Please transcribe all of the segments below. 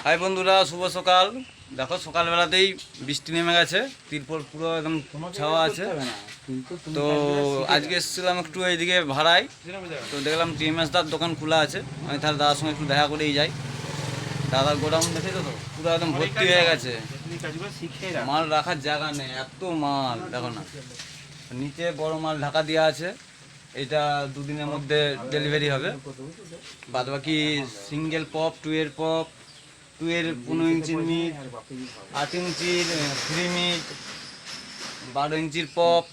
High বন্ধুরা, শুভ সকাল। দেখো সকালবেলাতেই বৃষ্টি নেমে গেছে, তিরপল পুরো একদম ছাওয়া আছে। তো আজকে এসেছিলাম একটু এইদিকে ভাড়ায়, তো দেখলাম টিএমএস দার দোকান খোলা আছে। আমি তাহলে দাদার সঙ্গে একটু দেখা করেই যাই। দাদার গোডাউন দেখেছো তো, পুরো একদম ভর্তি হয়ে গেছে, মাল রাখার জায়গা নেই, এত মাল দেখো না। নিচে বড় মাল ঢাকা দেওয়া আছে, এটা দুদিনের মধ্যে ডেলিভারি হবে। বাদ বাকি সিঙ্গেল পপ, 2 এর পপ, 2 এর 15 ইঞ্চির মিট, 8 ইঞ্চির 3 মিট, 12 ইঞ্চির পপ,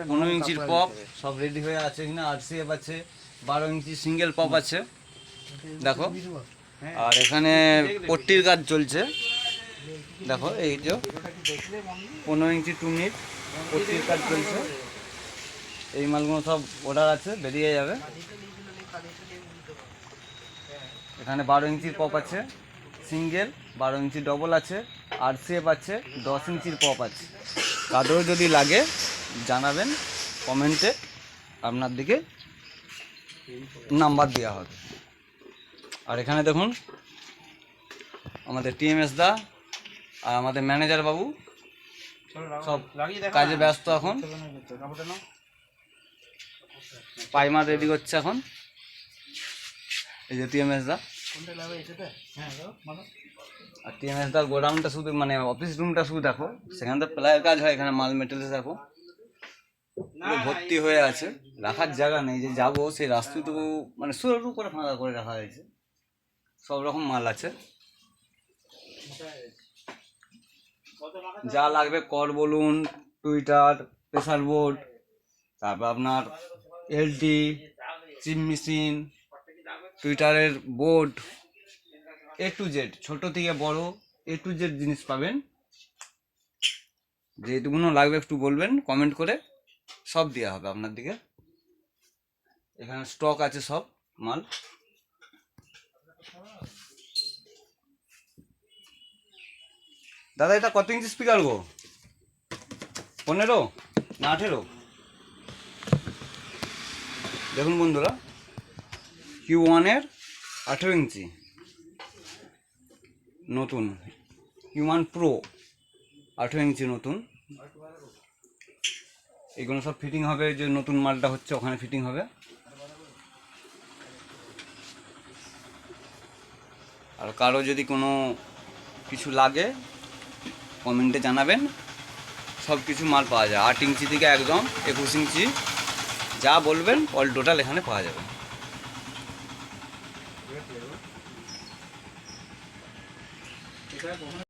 15 ইঞ্চির পপ সব রেডি হয়ে আছে কিনা। RCF আছে, 12 ইঞ্চি সিঙ্গেল পপ আছে দেখো। আর এখানে পট্টির কাজ চলছে দেখো, এই যে 15 ইঞ্চি 2 মিট পট্টির কাজ চলছে। এই মালগুলো সব অর্ডার আছে, বেরিয়ে যাবে। এখানে 12 ইঞ্চির পপ আছে সিঙ্গেল, 12 ইঞ্চি ডবল আছে, RCF আছে, 10 ইঞ্চির পপ আছে। কাদেরও যদি লাগে জানাবেন কমেন্টে, আপনার দিকে নাম্বার দেওয়া হবে। আর এখানে দেখুন আমাদের টিএমএস দা আর আমাদের ম্যানেজার বাবু সব কাজে ব্যস্ত। এখন পাইমার রেডি করছে এখন, এই যে টিএমএস দা। আর টিএমএস দার গোডাউনটা শুধু মানে অফিস রুমটা শুধু দেখো, সেখানে তো প্লাইয়ের কাজ হয়, এখানে মাল মেটেরিয়াল দেখো পুরো ভর্তি হয়ে আছে, রাখার জায়গা নেই। যে যাবো সেই রাস্তাটুকু মানে শুরু করে ফাঁকা করে রাখা হয়েছে, সব রকম মাল আছে। যা লাগবে কর বলুন, টুইটার, প্রেসার বোর্ড, তারপর আপনার LT, চিপ মেশিন, টুইটারের বোর্ড, A to Z, ছোট থেকে বড় A to Z জিনিস পাবেন। যেটুকুনো লাগবে একটু বলবেন কমেন্ট করে, সব দেওয়া হবে আপনার দিকে। এখানে স্টক আছে সব মাল। দাদা এটা কত ইঞ্চি স্পিকার গো? 15 না 18? দেখুন বন্ধুরা, Q1-এর 18 ইঞ্চি নতুন, Q1 Pro 18 ইঞ্চি নতুন। এগুলো সব ফিটিং হবে, যে নতুন মালটা হচ্ছে ওখানে ফিটিং হবে। আর কারো যদি কোনো কিছু লাগে কমেন্টে জানাবেন, সব কিছু মাল পাওয়া যায় 8 ইঞ্চি থেকে একদম 21 ইঞ্চি, যা বলবেন অল টোটাল এখানে পাওয়া যাবে।